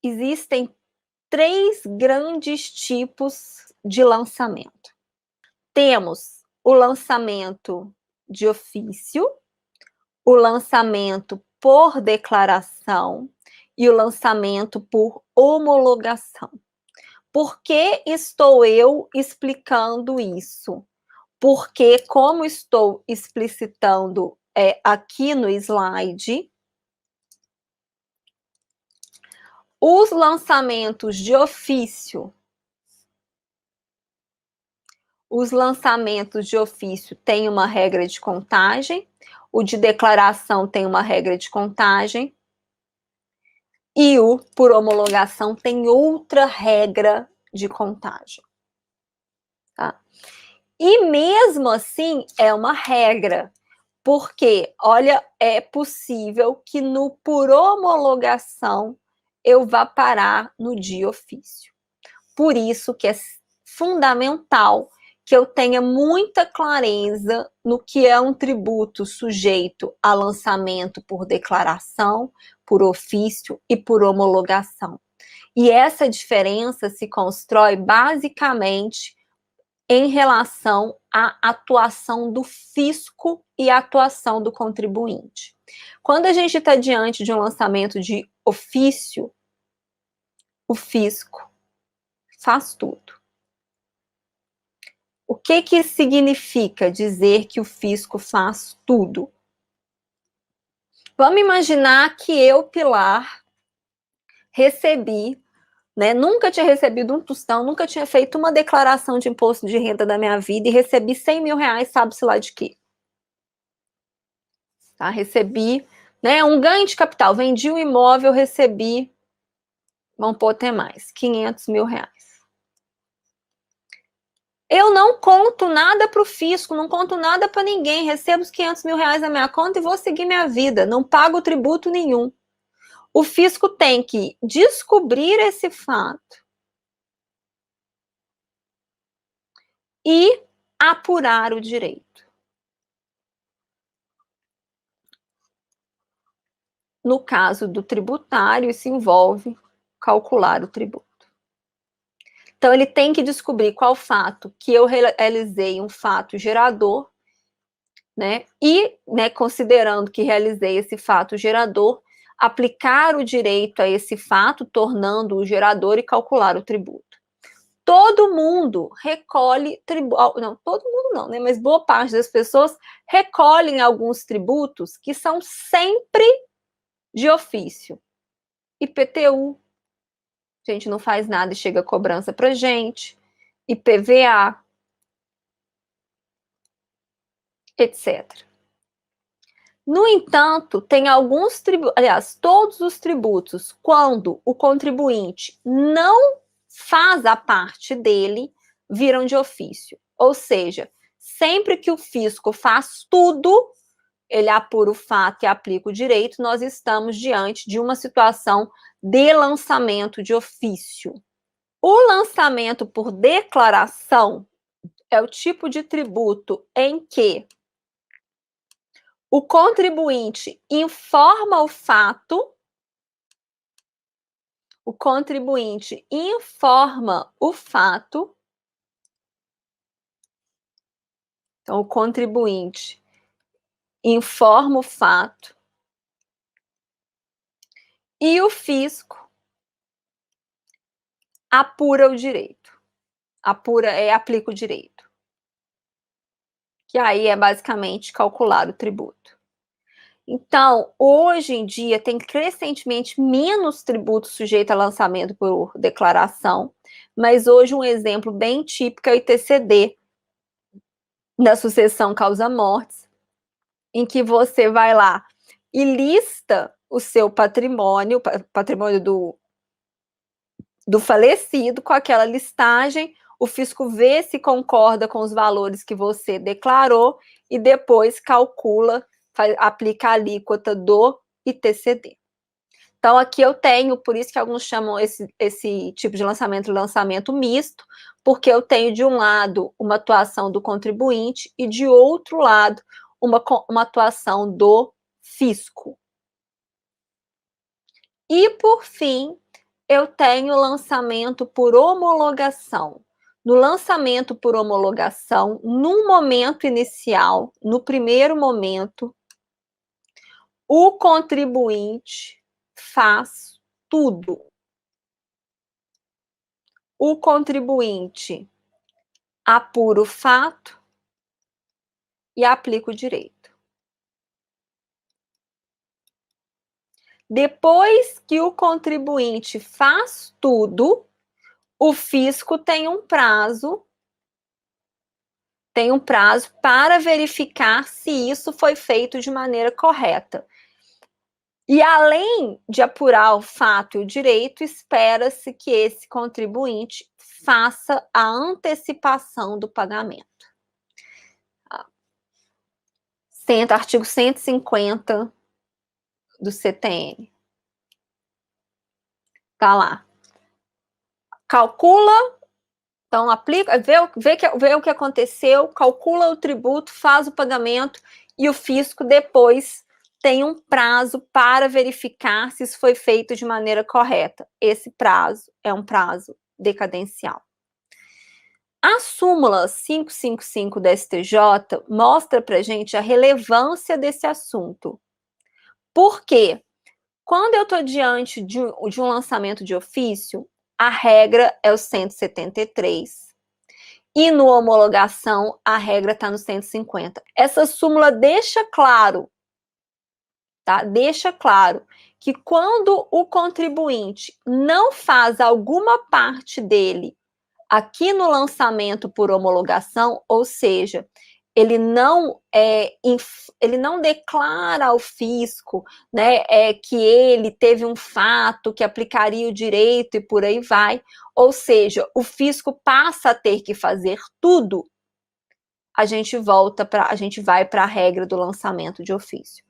existem 3 grandes tipos de lançamento. Temos o lançamento de ofício, o lançamento por declaração e o lançamento por homologação. Por que estou eu explicando isso? Porque, como estou explicitando aqui no slide, os lançamentos de ofício, têm uma regra de contagem, o de declaração tem uma regra de contagem, e o por homologação tem outra regra de contagem. Tá? E mesmo assim é uma regra, porque, olha, é possível que no por homologação eu vá parar no de ofício. Por isso que é fundamental que eu tenha muita clareza no que é um tributo sujeito a lançamento por declaração, por ofício e por homologação. E essa diferença se constrói basicamente em relação à atuação do fisco e à atuação do contribuinte. Quando a gente está diante de um lançamento de ofício, o fisco faz tudo. O que significa dizer que o fisco faz tudo? Vamos imaginar que eu, Pilar, recebi, nunca tinha recebido um tostão, nunca tinha feito uma declaração de imposto de renda da minha vida e recebi 100 mil reais, sabe-se lá de quê? Tá? Recebi um ganho de capital, vendi um imóvel, recebi, vamos pôr até mais, 500 mil reais. Eu não conto nada para o fisco, não conto nada para ninguém, recebo os 500 mil reais na minha conta e vou seguir minha vida, não pago tributo nenhum. O fisco tem que descobrir esse fato e apurar o direito. No caso do tributário, isso envolve calcular o tributo. Então, ele tem que descobrir qual fato que eu realizei um fato gerador, e, considerando que realizei esse fato gerador, aplicar o direito a esse fato, tornando-o gerador e calcular o tributo. Todo mundo recolhe tributo, não, todo mundo não, mas boa parte das pessoas recolhem alguns tributos que são sempre de ofício. IPTU, a gente não faz nada e chega cobrança pra gente, IPVA, etc. No entanto, tem alguns tributos, aliás, todos os tributos, quando o contribuinte não faz a parte dele, viram de ofício. Ou seja, sempre que o fisco faz tudo, ele apura o fato e aplica o direito, nós estamos diante de uma situação de lançamento de ofício. O lançamento por declaração é o tipo de tributo em que o contribuinte informa o fato, então o contribuinte informa o fato e o fisco apura o direito, aplica o direito, que aí é basicamente calcular o tributo. Então, hoje em dia, tem crescentemente menos tributos sujeitos a lançamento por declaração, mas hoje um exemplo bem típico é o ITCD, da sucessão causa-mortes, em que você vai lá e lista o seu patrimônio, patrimônio do falecido, com aquela listagem, o fisco vê se concorda com os valores que você declarou e depois calcula, aplica a alíquota do ITCD. Então, aqui eu tenho, por isso que alguns chamam esse tipo de lançamento misto, porque eu tenho, de um lado, uma atuação do contribuinte e, de outro lado, uma atuação do fisco. E, por fim, eu tenho lançamento por homologação. No lançamento por homologação, no momento inicial, no primeiro momento, o contribuinte faz tudo. O contribuinte apura o fato e aplica o direito. Depois que o contribuinte faz tudo, o fisco tem um prazo para verificar se isso foi feito de maneira correta. E além de apurar o fato e o direito, espera-se que esse contribuinte faça a antecipação do pagamento. Artigo 150 do CTN. Tá lá. Calcula, então aplica, vê o que aconteceu, calcula o tributo, faz o pagamento e o fisco depois tem um prazo para verificar se isso foi feito de maneira correta. Esse prazo é um prazo decadencial. A súmula 555 da STJ mostra para a gente a relevância desse assunto. Por quê? Quando eu estou diante de um lançamento de ofício, a regra é o 173. E no homologação, a regra está no 150. Essa súmula deixa claro, tá? Deixa claro que quando o contribuinte não faz alguma parte dele aqui no lançamento por homologação, ou seja, ele não declara ao fisco, né, que ele teve um fato que aplicaria o direito e por aí vai, ou seja, o fisco passa a ter que fazer tudo, a gente vai para a regra do lançamento de ofício.